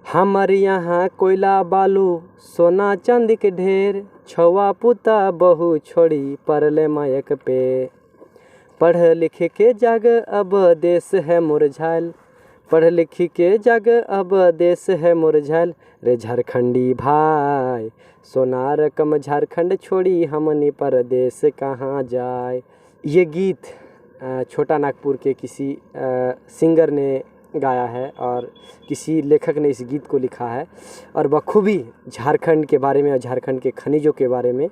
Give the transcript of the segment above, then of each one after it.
हमर यहाँ कोयला बालू सोना चांदी के ढेर, छौआ पुता बहू छोड़ी परले मायक पे। पढ़ लिख के जग अब देश है मुरझायल, पढ़ लिख के जग अब देश है मुरझायल। रे झारखंडी भाई सोना रकम झारखंड छोड़ी हमनी परदेश कहाँ जाए। ये गीत छोटा नागपुर के किसी सिंगर ने गाया है और किसी लेखक ने इस गीत को लिखा है और बखूबी झारखंड के बारे में और झारखंड के खनिजों के बारे में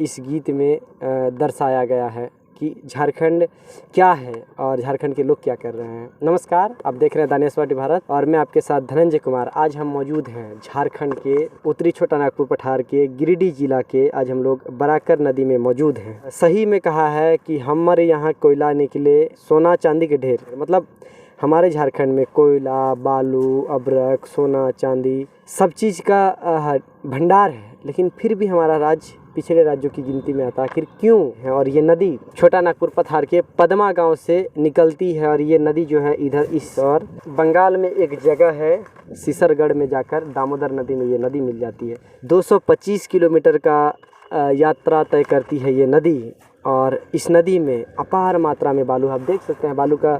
इस गीत में दर्शाया गया है कि झारखंड क्या है और झारखंड के लोग क्या कर रहे हैं। नमस्कार, आप देख रहे हैं दानिश वाटी भारत और मैं आपके साथ धनंजय कुमार। आज हम मौजूद हैं झारखंड के उत्तरी छोटा नागपुर पठार के गिरिडीह जिला के। आज हम लोग बराकर नदी में मौजूद हैं। सही में कहा है कि हमारे यहाँ कोयला निकले सोना चांदी के ढेर, मतलब हमारे झारखंड में कोयला, बालू, अब्रक, सोना, चांदी सब चीज़ का भंडार है, लेकिन फिर भी हमारा राज्य पिछड़े राज्यों की गिनती में आता आखिर क्यों है। और ये नदी छोटा नागपुर पठार के पदमा गांव से निकलती है और ये नदी जो है इधर इस और बंगाल में एक जगह है सिसरगढ़ में जाकर दामोदर नदी में ये नदी मिल जाती है। 225 किलोमीटर का यात्रा तय करती है ये नदी और इस नदी में अपार मात्रा में बालू, आप देख सकते हैं बालू का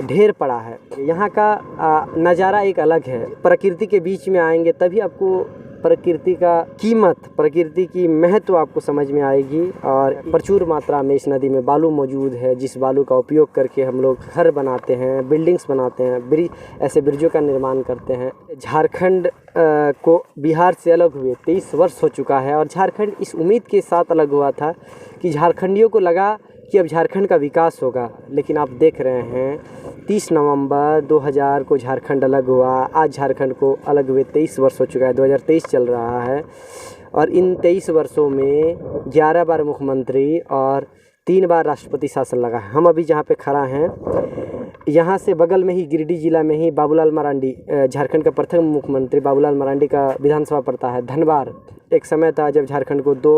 ढेर पड़ा है। यहाँ का नज़ारा एक अलग है। प्रकृति के बीच में आएंगे तभी आपको प्रकृति का कीमत, प्रकृति की महत्व आपको समझ में आएगी। और प्रचुर मात्रा में इस नदी में बालू मौजूद है, जिस बालू का उपयोग करके हम लोग घर बनाते हैं, बिल्डिंग्स बनाते हैं, ऐसे ब्रिजों का निर्माण करते हैं। झारखंड को बिहार से अलग हुए 23 वर्ष हो चुका है और झारखंड इस उम्मीद के साथ अलग हुआ था कि झारखंडियों को लगा कि अब झारखंड का विकास होगा, लेकिन आप देख रहे हैं 30 नवंबर 2000 को झारखंड अलग हुआ। आज झारखंड को अलग हुए 23 वर्ष हो चुका है, 2023 चल रहा है और इन 23 वर्षों में 11 बार मुख्यमंत्री और 3 बार राष्ट्रपति शासन लगा है। हम अभी जहाँ पे खड़ा हैं यहाँ से बगल में ही गिरिडीह जिला में ही बाबूलाल मरांडी, झारखंड का प्रथम मुख्यमंत्री बाबूलाल मरांडी का विधानसभा पड़ता है धनबाद। एक समय था जब झारखंड को 2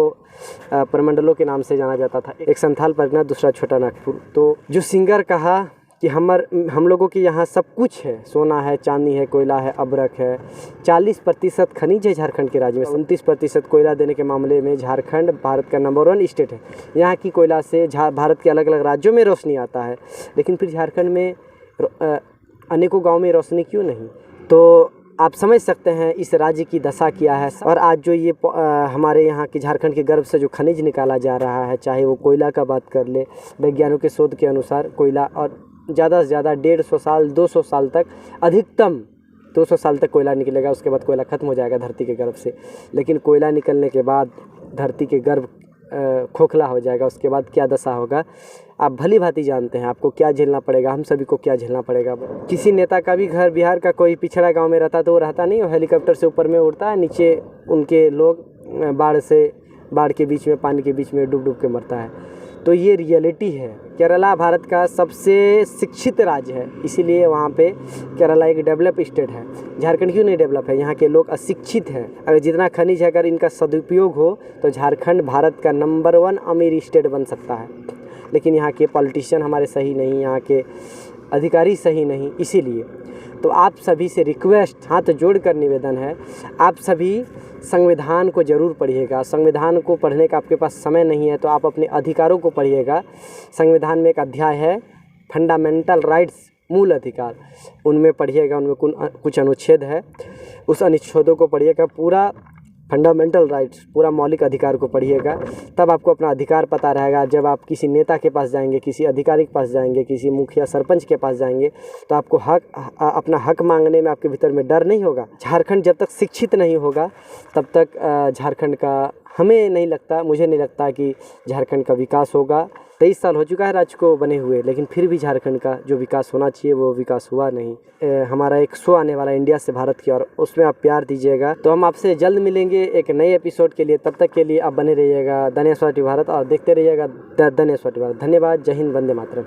प्रमंडलों के नाम से जाना जाता था, एक संथाल परगना, दूसरा छोटा नागपुर। तो जो सिंगर कहा कि हम लोगों के यहाँ सब कुछ है, सोना है, चांदी है, कोयला है, अब्रक है। 40% खनिज है झारखंड के राज्य में। 29% कोयला देने के मामले में झारखंड भारत का नंबर 1 स्टेट है। यहाँ की कोयला से भारत के अलग अलग राज्यों में रोशनी आता है, लेकिन फिर झारखंड में अनेकों गाँव में रोशनी क्यों नहीं। तो आप समझ सकते हैं इस राज्य की दशा क्या है। और आज जो ये हमारे यहाँ के झारखंड के गर्भ से जो खनिज निकाला जा रहा है, चाहे वो कोयला का बात कर ले, वैज्ञानिकों के शोध के अनुसार कोयला और ज़्यादा से ज़्यादा 150 साल 200 साल तक, अधिकतम 200 साल तक कोयला निकलेगा। उसके बाद कोयला ख़त्म हो जाएगा धरती के गर्भ से। लेकिन कोयला निकलने के बाद धरती के गर्भ खोखला हो जाएगा। उसके बाद क्या दशा होगा आप भली भांति जानते हैं। आपको क्या झेलना पड़ेगा, हम सभी को क्या झेलना पड़ेगा। किसी नेता का भी घर बिहार का कोई पिछड़ा गांव में रहता तो वो रहता नहीं, वो हेलीकॉप्टर से ऊपर में उड़ता है, नीचे उनके लोग बाढ़ के बीच में, पानी के बीच में डूब डूब के मरता है। तो ये रियलिटी है। केरला भारत का सबसे शिक्षित राज्य है, इसीलिए वहाँ पे केरला एक डेवलप स्टेट है। झारखंड क्यों नहीं डेवलप है? यहाँ के लोग अशिक्षित हैं। अगर जितना खनिज है, अगर इनका सदुपयोग हो तो झारखंड भारत का नंबर 1 अमीर स्टेट बन सकता है। लेकिन यहाँ के पॉलिटिशियन हमारे सही नहीं, यहाँ के अधिकारी सही नहीं। इसीलिए तो आप सभी से रिक्वेस्ट, हाथ जोड़कर निवेदन है, आप सभी संविधान को ज़रूर पढ़िएगा। संविधान को पढ़ने का आपके पास समय नहीं है तो आप अपने अधिकारों को पढ़िएगा। संविधान में एक अध्याय है फंडामेंटल राइट्स, मूल अधिकार, उनमें पढ़िएगा। उनमें कुछ अनुच्छेद है, उस अनुच्छेदों को पढ़िएगा। पूरा फंडामेंटल राइट्स, पूरा मौलिक अधिकार को पढ़िएगा, तब आपको अपना अधिकार पता रहेगा। जब आप किसी नेता के पास जाएंगे, किसी अधिकारी के पास जाएंगे, किसी मुखिया सरपंच के पास जाएंगे, तो आपको अपना हक मांगने में आपके भीतर में डर नहीं होगा। झारखंड जब तक शिक्षित नहीं होगा तब तक झारखंड का, हमें नहीं लगता, मुझे नहीं लगता कि झारखंड का विकास होगा। 23 साल हो चुका है राज्य को बने हुए, लेकिन फिर भी झारखंड का जो विकास होना चाहिए वो विकास हुआ नहीं। हमारा एक शो आने वाला है इंडिया से भारत की, और उसमें आप प्यार दीजिएगा। तो हम आपसे जल्द मिलेंगे एक नए एपिसोड के लिए। तब तक के लिए आप बने रहिएगा दानिश वाटी भारत और देखते रहिएगा दानिश वाटी भारत। धन्यवाद। जय हिंद, वंदे मातरम।